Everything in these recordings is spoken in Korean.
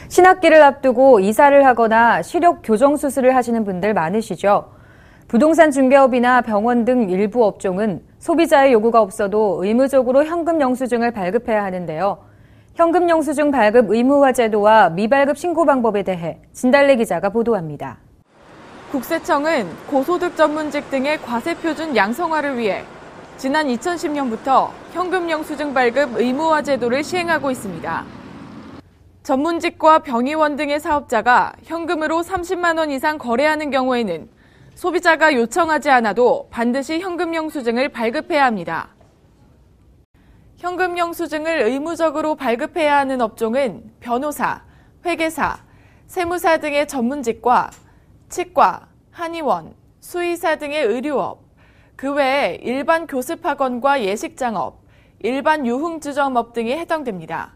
신학기를 앞두고 이사를 하거나 시력 교정 수술을 하시는 분들 많으시죠? 부동산 중개업이나 병원 등 일부 업종은 소비자의 요구가 없어도 의무적으로 현금 영수증을 발급해야 하는데요. 현금 영수증 발급 의무화 제도와 미발급 신고 방법에 대해 진달래 기자가 보도합니다. 국세청은 고소득 전문직 등의 과세표준 양성화를 위해 지난 2010년부터 현금 영수증 발급 의무화 제도를 시행하고 있습니다. 전문직과 병의원 등의 사업자가 현금으로 30만 원 이상 거래하는 경우에는 소비자가 요청하지 않아도 반드시 현금 영수증을 발급해야 합니다. 현금 영수증을 의무적으로 발급해야 하는 업종은 변호사, 회계사, 세무사 등의 전문직과 치과, 한의원, 수의사 등의 의료업, 그 외에 일반 교습학원과 예식장업, 일반 유흥주점업 등이 해당됩니다.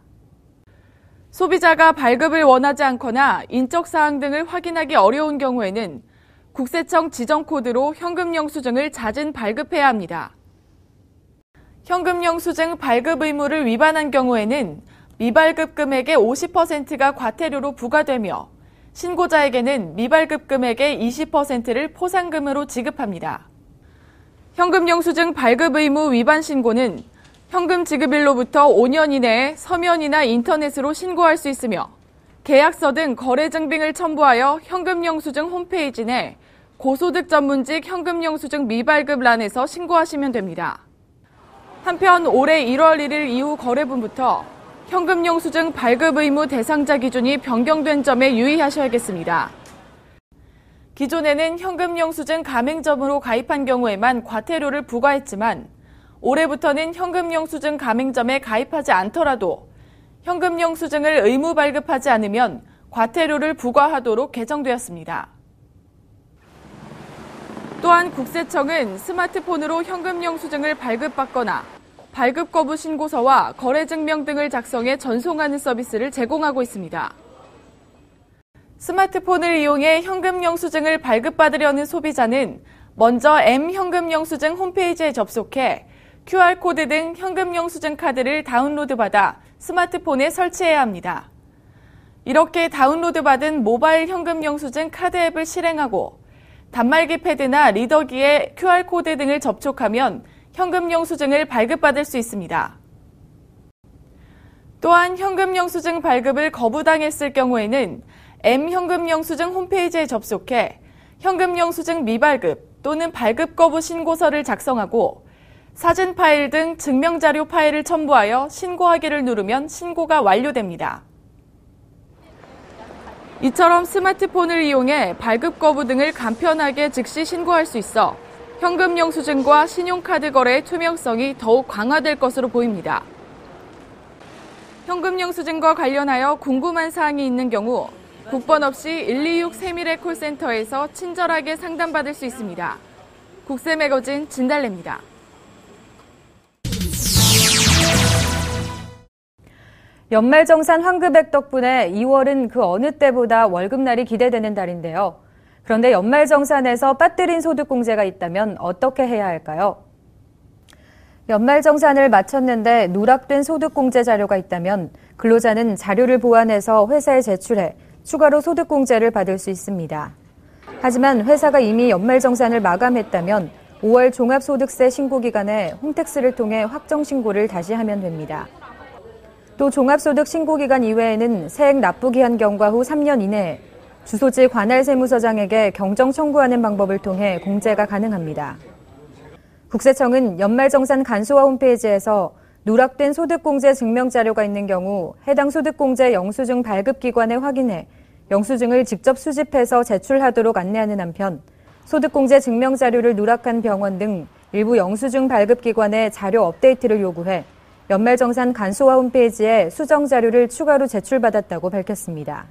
소비자가 발급을 원하지 않거나 인적사항 등을 확인하기 어려운 경우에는 국세청 지정 코드로 현금 영수증을 자진 발급해야 합니다. 현금 영수증 발급 의무를 위반한 경우에는 미발급 금액의 50%가 과태료로 부과되며 신고자에게는 미발급 금액의 20%를 포상금으로 지급합니다. 현금 영수증 발급 의무 위반 신고는 현금 지급일로부터 5년 이내에 서면이나 인터넷으로 신고할 수 있으며 계약서 등 거래 증빙을 첨부하여 현금 영수증 홈페이지 내 고소득 전문직 현금 영수증 미발급란에서 신고하시면 됩니다. 한편 올해 1월 1일 이후 거래분부터 현금 영수증 발급 의무 대상자 기준이 변경된 점에 유의하셔야겠습니다. 기존에는 현금 영수증 가맹점으로 가입한 경우에만 과태료를 부과했지만 올해부터는 현금 영수증 가맹점에 가입하지 않더라도 현금 영수증을 의무 발급하지 않으면 과태료를 부과하도록 개정되었습니다. 또한 국세청은 스마트폰으로 현금 영수증을 발급받거나 발급 거부 신고서와 거래 증명 등을 작성해 전송하는 서비스를 제공하고 있습니다. 스마트폰을 이용해 현금 영수증을 발급받으려는 소비자는 먼저 M현금 영수증 홈페이지에 접속해 QR코드 등 현금 영수증 카드를 다운로드받아 스마트폰에 설치해야 합니다. 이렇게 다운로드받은 모바일 현금 영수증 카드 앱을 실행하고 단말기 패드나 리더기에 QR코드 등을 접촉하면 현금 영수증을 발급받을 수 있습니다. 또한 현금 영수증 발급을 거부당했을 경우에는 M현금 영수증 홈페이지에 접속해 현금 영수증 미발급 또는 발급 거부 신고서를 작성하고 사진 파일 등 증명자료 파일을 첨부하여 신고하기를 누르면 신고가 완료됩니다. 이처럼 스마트폰을 이용해 발급 거부 등을 간편하게 즉시 신고할 수 있어 현금 영수증과 신용카드 거래의 투명성이 더욱 강화될 것으로 보입니다. 현금 영수증과 관련하여 궁금한 사항이 있는 경우 국번 없이 126 세미래 콜센터에서 친절하게 상담받을 수 있습니다. 국세 매거진 진달래입니다. 연말정산 환급액 덕분에 2월은 그 어느 때보다 월급날이 기대되는 달인데요. 그런데 연말정산에서 빠뜨린 소득공제가 있다면 어떻게 해야 할까요? 연말정산을 마쳤는데 누락된 소득공제 자료가 있다면 근로자는 자료를 보완해서 회사에 제출해 추가로 소득공제를 받을 수 있습니다. 하지만 회사가 이미 연말정산을 마감했다면 5월 종합소득세 신고기간에 홈택스를 통해 확정신고를 다시 하면 됩니다. 또 종합소득 신고기간 이외에는 세액 납부기한 경과 후 3년 이내에 주소지 관할세무서장에게 경정 청구하는 방법을 통해 공제가 가능합니다. 국세청은 연말정산 간소화 홈페이지에서 누락된 소득공제 증명자료가 있는 경우 해당 소득공제 영수증 발급기관에 확인해 영수증을 직접 수집해서 제출하도록 안내하는 한편 소득공제 증명자료를 누락한 병원 등 일부 영수증 발급기관에 자료 업데이트를 요구해 연말정산 간소화 홈페이지에 수정자료를 추가로 제출받았다고 밝혔습니다.